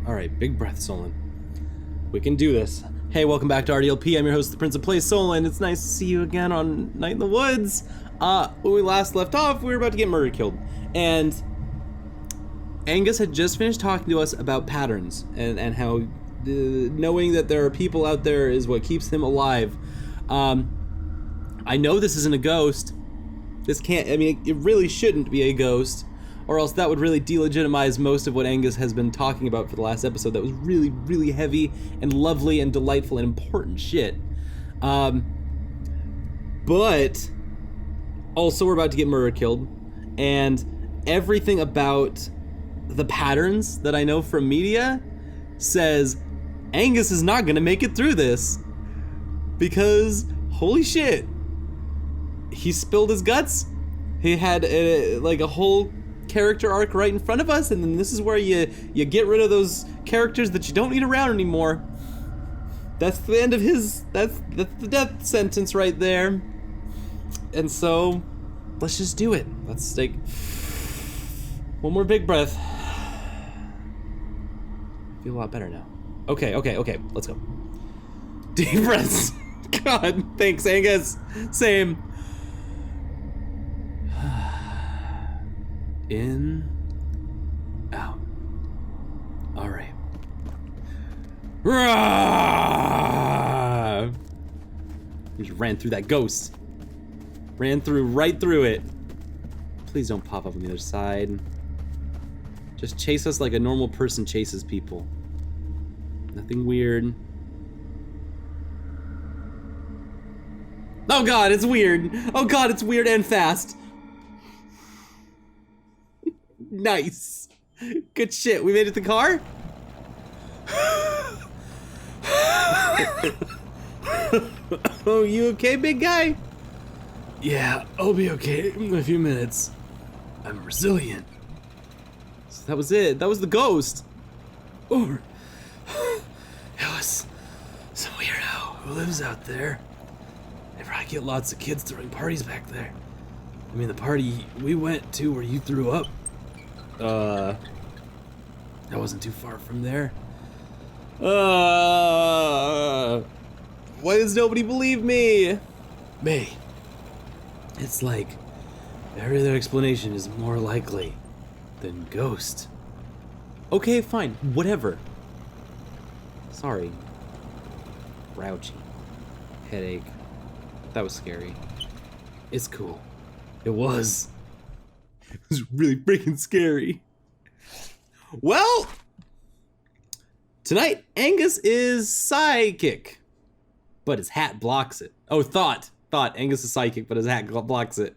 Alright, big breath, Solon. We can do this. Hey, welcome back to RDLP. I'm your host, the Prince of Play, Solon. It's nice to see you again on Night in the Woods. When we last left off, we were about to get murder killed. And Angus had just finished talking to us about patterns and how knowing that there are people out there is what keeps him alive. I know this isn't a ghost. This can't, I mean, it really shouldn't be a ghost, or else that would really delegitimize most of what Angus has been talking about for the last episode. That was really, really heavy and lovely and delightful and important shit. But also we're about to get murder killed, and everything about the patterns that I know from media says Angus is not gonna make it through this, because holy shit, he spilled his guts. He had like a whole character arc right in front of us, and then this is where you get rid of those characters that you don't need around anymore. That's the end of his, that's the death sentence right there. And so let's just do it. Let's take one more big breath. I feel a lot better now. Okay, let's go. Deep breaths. God, thanks, Angus. Same. In, out. All right. Rah! He just ran through that ghost. Ran right through it. Please don't pop up on the other side. Just chase us like a normal person chases people. Nothing weird. Oh God, it's weird. Oh God, it's weird and fast. Nice. Good shit. We made it to the car? Oh, you okay, big guy? Yeah, I'll be okay in a few minutes. I'm resilient. So that was it. That was the ghost. Or it was some weirdo who lives out there. They probably get lots of kids throwing parties back there. I mean, the party we went to where you threw up, that wasn't too far from there. Why does nobody believe me? May. It's like every other explanation is more likely than ghost. Okay, fine, whatever. Sorry. Grouchy. Headache. That was scary. It's cool. It was. It was really freaking scary. Well, tonight Angus is psychic, but his hat blocks it. Oh, thought Angus is psychic, but his hat blocks it.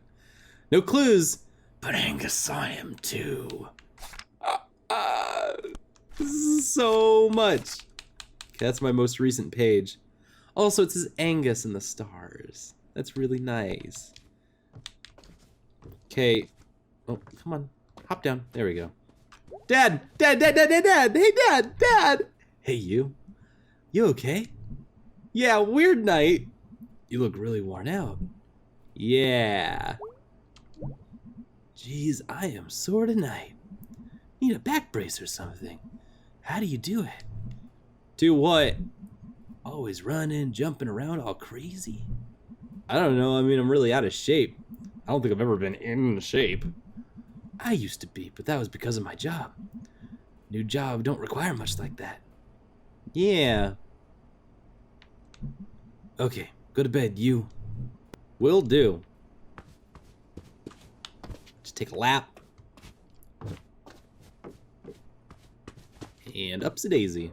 No clues, but Angus saw him too. This is so much. Okay, that's my most recent page. Also, it says Angus in the stars. That's really nice. Okay. Oh, come on. Hop down. There we go. Dad! Dad! Hey, Dad! Hey, you. You okay? Yeah, weird night. You look really worn out. Yeah. Jeez, I am sore tonight. Need a back brace or something. How do you do it? Do what? Always running, jumping around all crazy. I don't know, I mean, I'm really out of shape. I don't think I've ever been in shape. I used to be, but that was because of my job. New job don't require much like that. Yeah. Okay, go to bed, you. Will do. Just take a lap. And upsy-daisy.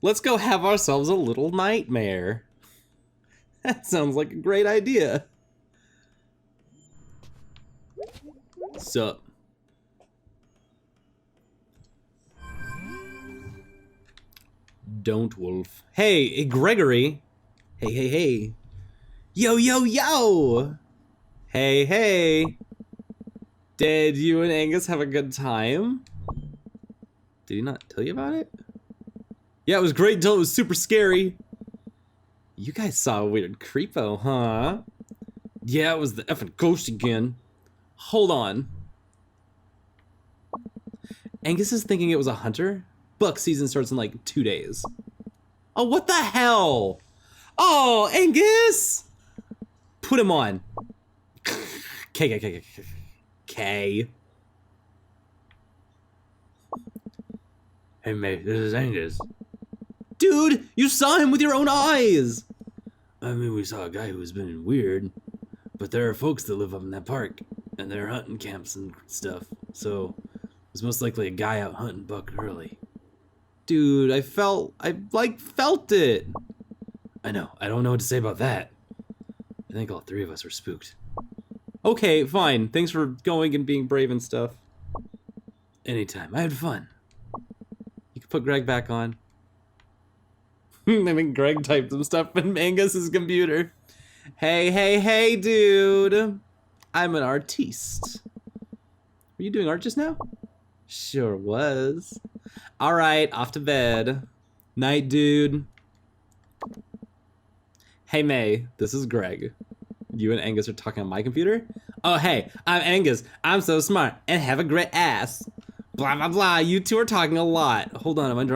Let's go have ourselves a little nightmare. That sounds like a great idea. Sup? Don't, Wolf. Hey, Gregory. Hey. Yo. Hey. Did you and Angus have a good time? Did he not tell you about it? Yeah, it was great until it was super scary. You guys saw a weird creepo, huh? Yeah, it was the effing ghost again. Hold on. Angus is thinking it was a hunter? Buck season starts in like 2 days. Oh, what the hell? Oh, Angus! Put him on. K. Hey, mate, this is Angus. Dude, you saw him with your own eyes! I mean, we saw a guy who's been weird, but there are folks that live up in that park, and there are hunting camps and stuff, so it was most likely a guy out hunting buck early. Dude, I felt it. I know, I don't know what to say about that. I think all 3 of us were spooked. Okay, fine. Thanks for going and being brave and stuff. Anytime. I had fun. You can put Greg back on. I mean, Greg typed some stuff in Angus's computer. Hey, dude. I'm an artiste. Were you doing art just now? Sure was. All right, off to bed. Night, dude. Hey, May, this is Greg. You and Angus are talking on my computer? Oh, hey, I'm Angus. I'm so smart and have a great ass. Blah, blah, blah. You two are talking a lot. Hold on, I'm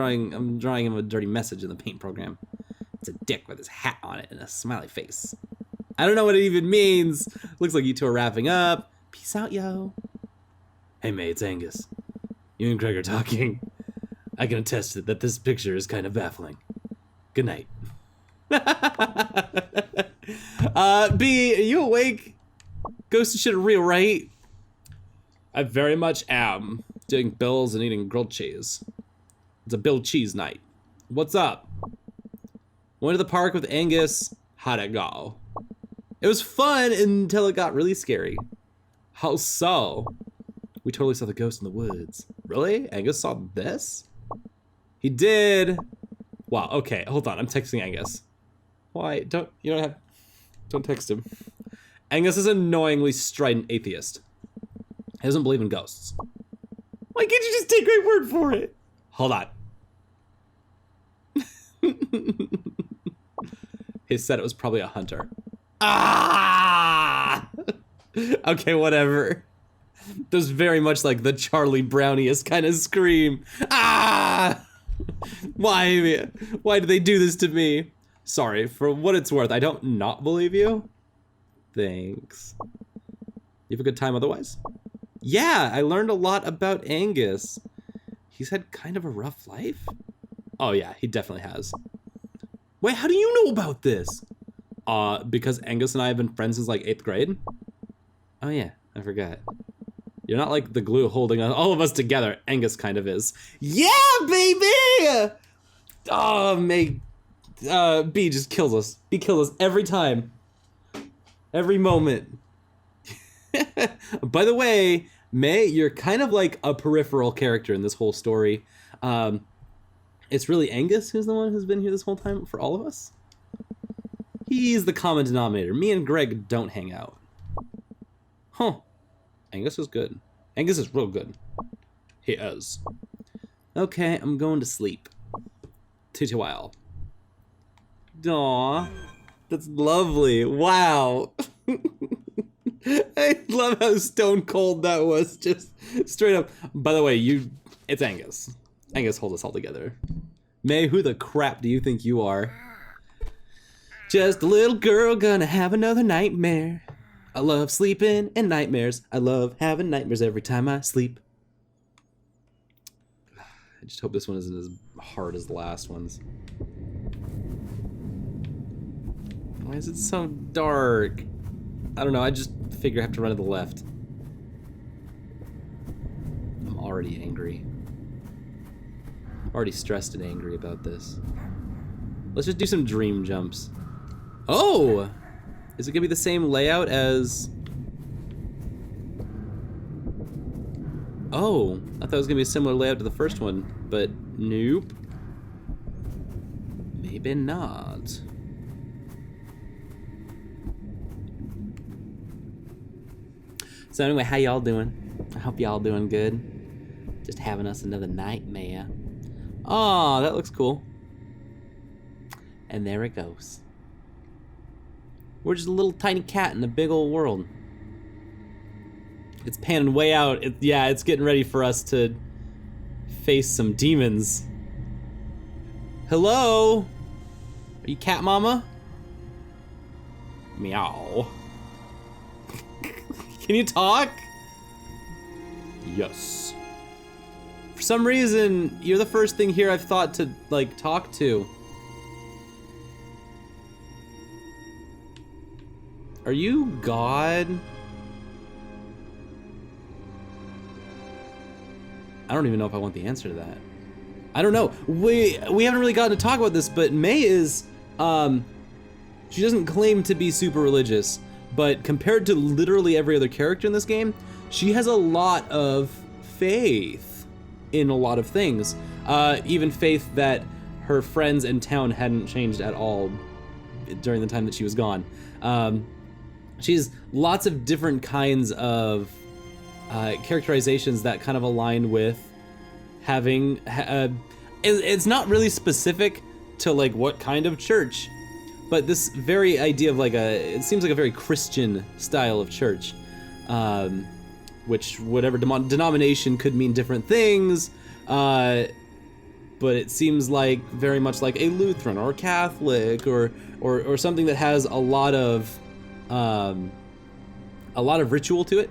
drawing him a dirty message in the paint program. It's a dick with his hat on it and a smiley face. I don't know what it even means. Looks like you two are wrapping up. Peace out, yo. Hey, May, it's Angus. You and Greg are talking. I can attest that this picture is kind of baffling. Good night. B, are you awake? Ghosts and shit are real, right? I very much am. Doing bills and eating grilled cheese. It's a Bill Cheese night. What's up? Went to the park with Angus. How'd it go? It was fun until it got really scary. How so? We totally saw the ghost in the woods. Really? Angus saw this? He did. Wow, okay, hold on, I'm texting Angus. Why? Don't text him. Angus is an annoyingly strident atheist. He doesn't believe in ghosts. Why can't you just take my word for it? Hold on. He said it was probably a hunter. Ah! Okay, whatever. There's very much like the Charlie Browniest kind of scream. Ah! Why do they do this to me? Sorry, for what it's worth, I don't not believe you. Thanks. You have a good time otherwise? Yeah, I learned a lot about Angus. He's had kind of a rough life. Oh yeah, he definitely has. Wait, how do you know about this? Because Angus and I have been friends since like 8th grade. Oh yeah, I forgot. You're not like the glue holding all of us together. Angus kind of is. Yeah, baby! Oh, May. B just kills us. B kills us every time. Every moment. By the way, May, you're kind of like a peripheral character in this whole story. It's really Angus who's the one who's been here this whole time for all of us. He's the common denominator. Me and Greg don't hang out. Huh. Angus is good. Angus is real good. He is. Okay, I'm going to sleep. To while. Aw, that's lovely. Wow. I love how stone cold that was. Just straight up. By the way, it's Angus. Angus holds us all together. May, who the crap do you think you are? Just a little girl gonna have another nightmare. I love sleeping and nightmares. I love having nightmares every time I sleep. I just hope this one isn't as hard as the last ones. Why is it so dark? I don't know, I just figure I have to run to the left. I'm already angry. I'm already stressed and angry about this. Let's just do some dream jumps. Oh! Is it gonna be the same layout as... Oh, I thought it was gonna be a similar layout to the first one, but nope. Maybe not. So anyway, how y'all doing? I hope y'all doing good. Just having us another nightmare. Oh, that looks cool. And there it goes. We're just a little tiny cat in a big old world. It's panning way out. Yeah, it's getting ready for us to face some demons. Hello? Are you cat mama? Meow. Can you talk? Yes. For some reason, you're the first thing here I've thought to, like, talk to. Are you God? I don't even know if I want the answer to that. I don't know. We haven't really gotten to talk about this, but May is, she doesn't claim to be super religious, but compared to literally every other character in this game, she has a lot of faith in a lot of things. Even faith that her friends and town hadn't changed at all during the time that she was gone. She has lots of different kinds of characterizations that kind of align with having, it's not really specific to like what kind of church, but this very idea of like it seems like a very Christian style of church, which whatever denomination could mean different things, but it seems like very much like a Lutheran or a Catholic or something that has a lot of ritual to it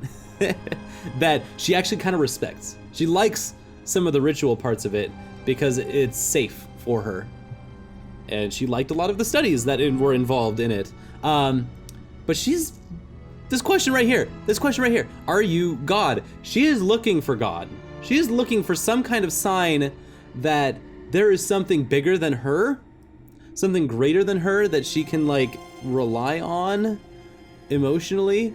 that she actually kind of respects. She likes some of the ritual parts of it because it's safe for her. And she liked a lot of the studies that were involved in it. But she's, this question right here, are you God? She is looking for God. She is looking for some kind of sign that there is something bigger than her, something greater than her that she can like rely on emotionally.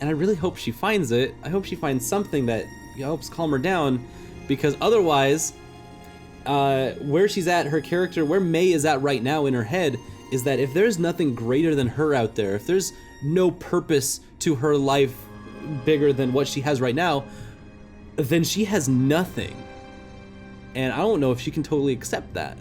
And I really hope she finds it. I hope she finds something that helps calm her down, because otherwise, where she's at, her character, where May is at right now in her head, is that if there's nothing greater than her out there, if there's no purpose to her life bigger than what she has right now, then she has nothing. And I don't know if she can totally accept that.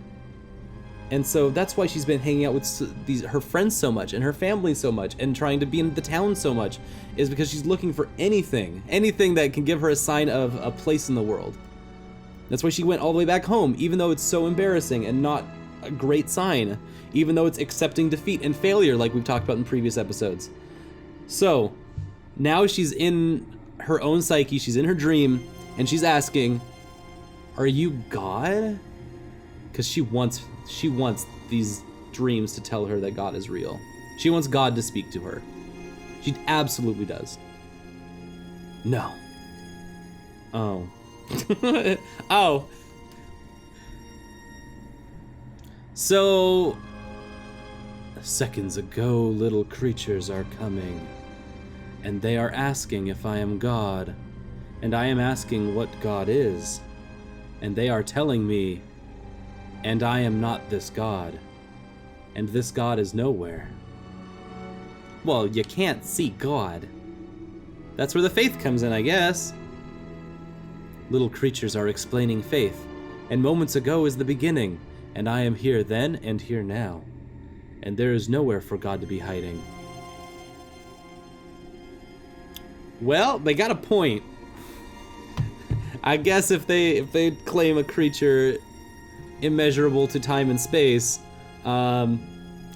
And so that's why she's been hanging out with her friends so much and her family so much and trying to be in the town so much, is because she's looking for anything that can give her a sign of a place in the world. That's why she went all the way back home, even though it's so embarrassing and not a great sign, even though it's accepting defeat and failure like we've talked about in previous episodes. So now she's in her own psyche, she's in her dream, and she's asking, are you God? Because she wants these dreams to tell her that God is real. She wants God to speak to her. She absolutely does. No. Oh. Oh. So, seconds ago, little creatures are coming, and they are asking if I am God, and I am asking what God is, and they are telling me, and I am not this God, and this God is nowhere. Well, you can't see God. That's where the faith comes in, I guess. Little creatures are explaining faith, and moments ago is the beginning, and I am here then and here now, and there is nowhere for God to be hiding. Well, they got a point. I guess if they claim a creature immeasurable to time and space, and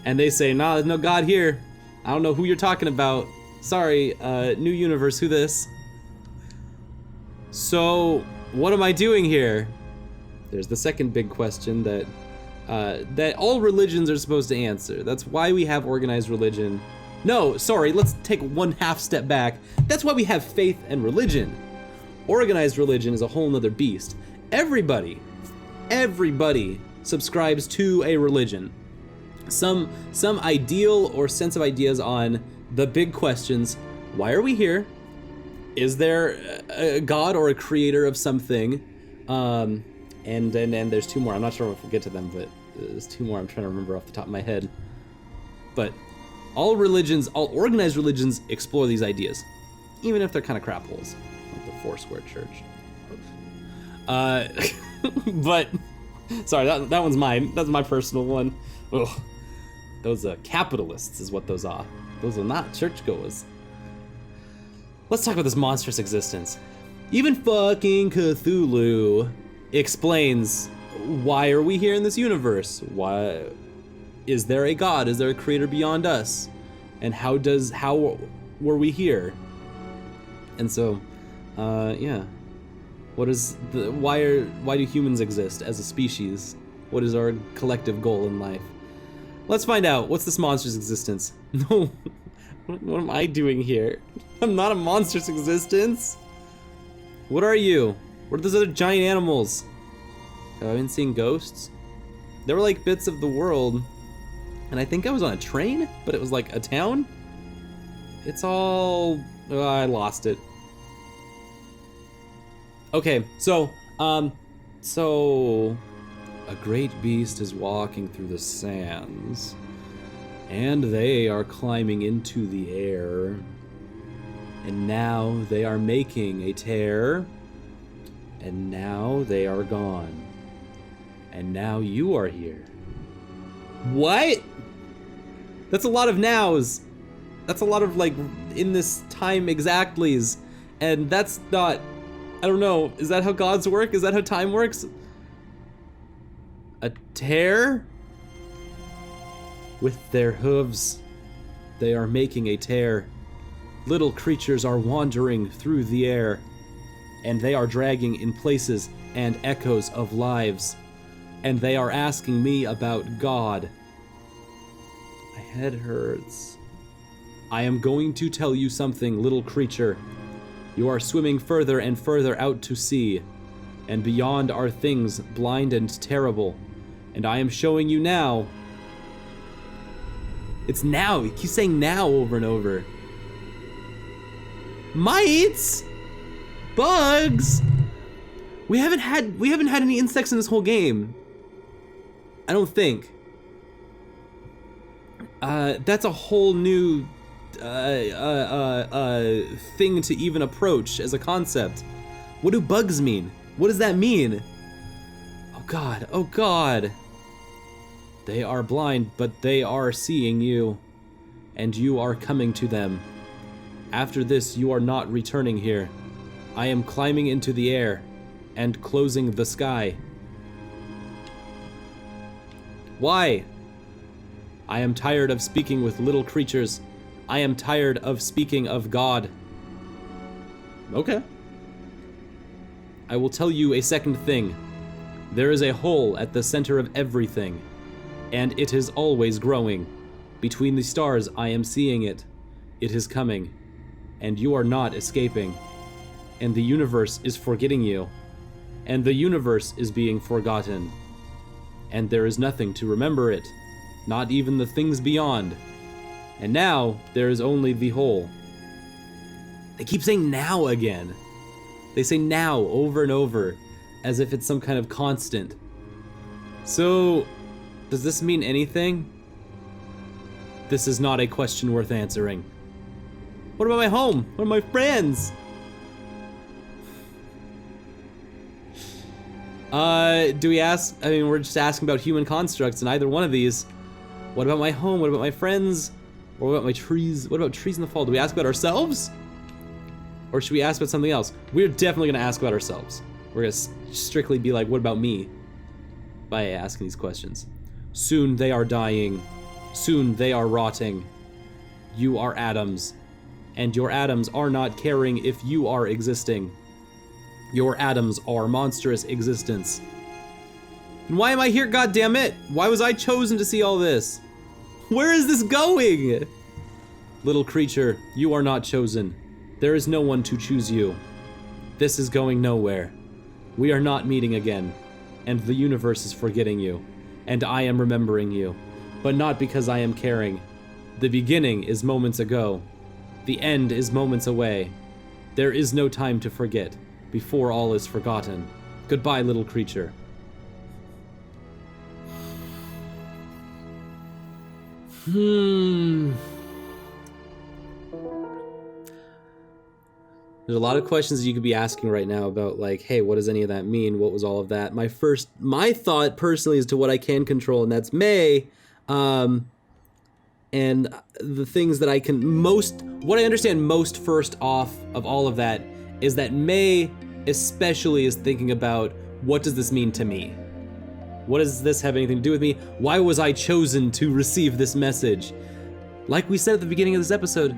they say, nah, there's no God here, I don't know who you're talking about, sorry, new universe, who this? So, what am I doing here? There's the second big question that all religions are supposed to answer. That's why we have organized religion. No, sorry, let's take one half step back. That's why we have faith and religion. Organized religion is a whole nother beast. Everybody subscribes to a religion. Some ideal or sense of ideas on the big questions. Why are we here? Is there a God or a creator of something? And there's two more. I'm not sure if we'll get to them, but there's two more I'm trying to remember off the top of my head. But all organized religions explore these ideas, even if they're kind of crap holes, like the Foursquare Church. But sorry, that one's mine. That's my personal one. Ugh. Those are capitalists is what those are. Those are not churchgoers. Let's talk about this monstrous existence. Even fucking Cthulhu explains, why are we here in this universe? Why is there a god? Is there a creator beyond us? And how were we here? And so, yeah. Why do humans exist as a species? What is our collective goal in life? Let's find out. What's this monstrous existence? No, what am I doing here? I'm not a monstrous existence. What are you? What are those other giant animals? Have I been seeing ghosts? They were like bits of the world. And I think I was on a train, but it was like a town. It's all, I lost it. Okay, so a great beast is walking through the sands, and they are climbing into the air, and now they are making a tear, and now they are gone, and now you are here. What? That's a lot of nows. That's a lot of, like, in this time exactlys, and that's not, I don't know, is that how gods work? Is that how time works? A tear? With their hooves, they are making a tear. Little creatures are wandering through the air, and they are dragging in places and echoes of lives, and they are asking me about God. My head hurts. I am going to tell you something, little creature. You are swimming further and further out to sea, and beyond are things blind and terrible. And I am showing you now. It's now. He keeps saying now over and over. Mites? Bugs? We haven't had any insects in this whole game. I don't think. That's a whole new thing to even approach as a concept. What do bugs mean? What does that mean? Oh God, oh God. They are blind, but they are seeing you, and you are coming to them. After this, you are not returning here. I am climbing into the air and closing the sky. Why? I am tired of speaking with little creatures. I am tired of speaking of God. Okay. I will tell you a second thing. There is a hole at the center of everything, and it is always growing. Between the stars, I am seeing it. It is coming, and you are not escaping. And the universe is forgetting you, and the universe is being forgotten. And there is nothing to remember it, not even the things beyond. And now, there is only the hole. They keep saying now again. They say now over and over, as if it's some kind of constant. So, does this mean anything? This is not a question worth answering. What about my home? What about my friends? Do we ask? I mean, we're just asking about human constructs in either one of these. What about my home? What about my friends? Or what about my trees? What about trees in the fall? Do we ask about ourselves? Or should we ask about something else? We're definitely gonna ask about ourselves. We're gonna strictly be like, what about me? By asking these questions. Soon they are dying. Soon they are rotting. You are atoms. And your atoms are not caring if you are existing. Your atoms are monstrous existence. And why am I here, goddammit? Why was I chosen to see all this? Where is this going? Little creature, you are not chosen. There is no one to choose you. This is going nowhere. We are not meeting again, and the universe is forgetting you, and I am remembering you, but not because I am caring. The beginning is moments ago. The end is moments away. There is no time to forget, before all is forgotten. Goodbye, little creature. There's a lot of questions that you could be asking right now about, like, hey, what does any of that mean? What was all of that? My thought personally is to what I can control, and that's May. And the things that I can what I understand most first off of all of that is that May especially is thinking about, what does this mean to me? What does this have anything to do with me? Why was I chosen to receive this message? Like we said at the beginning of this episode,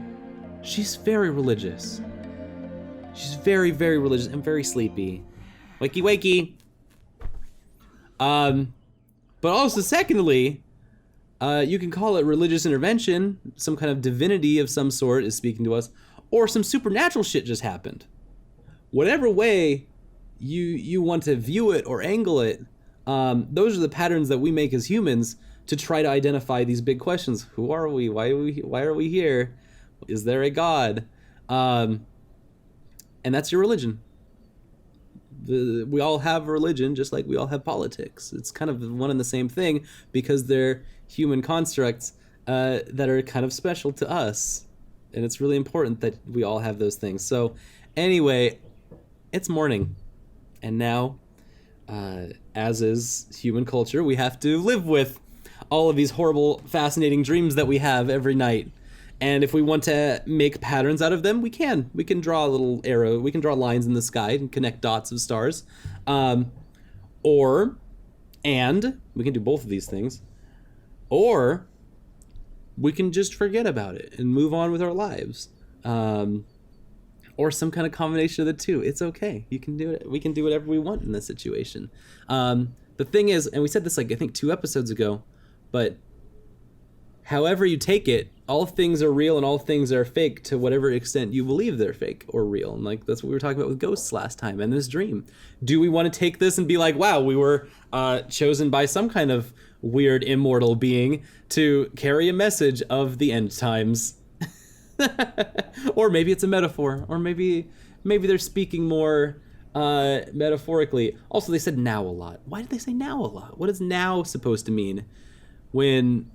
she's very religious. She's very, very religious and very sleepy. Wakey, wakey. But also secondly, you can call it religious intervention, some kind of divinity of some sort is speaking to us, or some supernatural shit just happened. Whatever way you want to view it or angle it, those are the patterns that we make as humans to try to identify these big questions. Who are we? Why are we here? Is there a God? And that's your religion. We all have religion just like we all have politics. It's kind of one and the same thing because they're human constructs that are kind of special to us. And it's really important that we all have those things. So anyway, it's morning. And now, as is human culture, we have to live with all of these horrible, fascinating dreams that we have every night. And if we want to make patterns out of them, we can. We can draw a little arrow. We can draw lines in the sky and connect dots of stars. And we can do both of these things. Or we can just forget about it and move on with our lives. Or some kind of combination of the two. It's okay. You can do it. We can do whatever we want in this situation. The thing is, and we said this like I think 2 episodes ago, but however you take it, all things are real and all things are fake to whatever extent you believe they're fake or real. And like that's what we were talking about with ghosts last time and this dream. Do we want to take this and be like, wow, we were chosen by some kind of weird immortal being to carry a message of the end times? Or maybe it's a metaphor, or maybe they're speaking more metaphorically. Also, they said now a lot. Why did they say now a lot? What is now supposed to mean when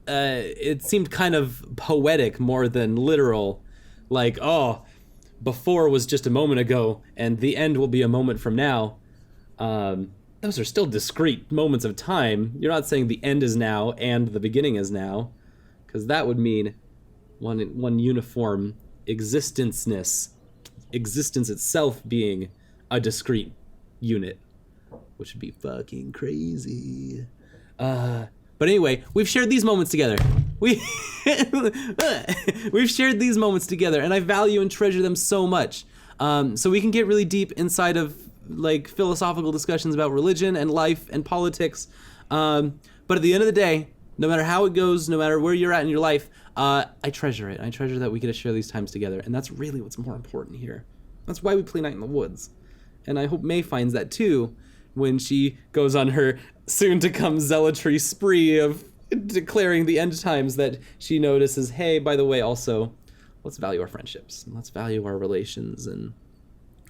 it seemed kind of poetic more than literal? Like, oh, before was just a moment ago and the end will be a moment from now. Those are still discrete moments of time. You're not saying the end is now and the beginning is now, because that would mean one uniform existence itself being a discrete unit, which would be fucking crazy. But anyway, we've shared these moments together. We've shared these moments together, and I value and treasure them so much. So we can get really deep inside of like philosophical discussions about religion and life and politics. But at the end of the day, no matter how it goes, no matter where you're at in your life, I treasure it. I treasure that we get to share these times together, and that's really what's more important here. That's why we play Night in the Woods. And I hope May finds that too when she goes on her soon-to-come zealotry spree of declaring the end times, that she notices, hey, by the way, also, let's value our friendships. Let's value our relations, and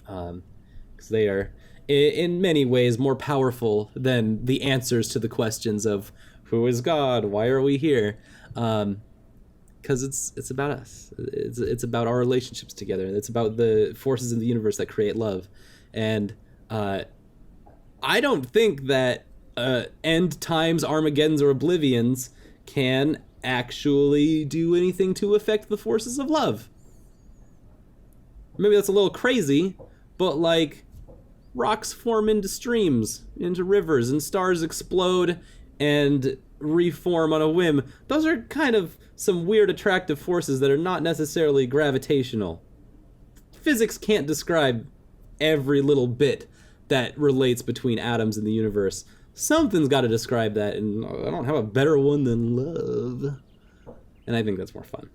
because they are, in many ways, more powerful than the answers to the questions of who is God, why are we here? Because it's about us. It's about our relationships together. It's about the forces in the universe that create love. And I don't think that end times, Armageddons, or Oblivions can actually do anything to affect the forces of love. Maybe that's a little crazy, but like rocks form into streams, into rivers, and stars explode and reform on a whim. Those are kind of some weird attractive forces that are not necessarily gravitational. Physics can't describe every little bit that relates between atoms in the universe. Something's got to describe that, and I don't have a better one than love. And I think that's more fun.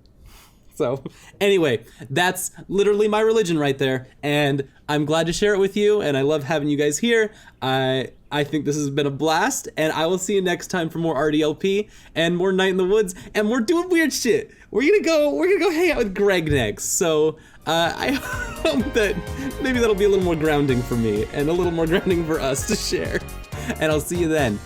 So anyway, that's literally my religion right there, and I'm glad to share it with you, and I love having you guys here. I think this has been a blast, and I will see you next time for more RDLP and more Night in the Woods and more doing weird shit. We're gonna go hang out with Greg next. So I hope that maybe that'll be a little more grounding for me and a little more grounding for us to share. And I'll see you then.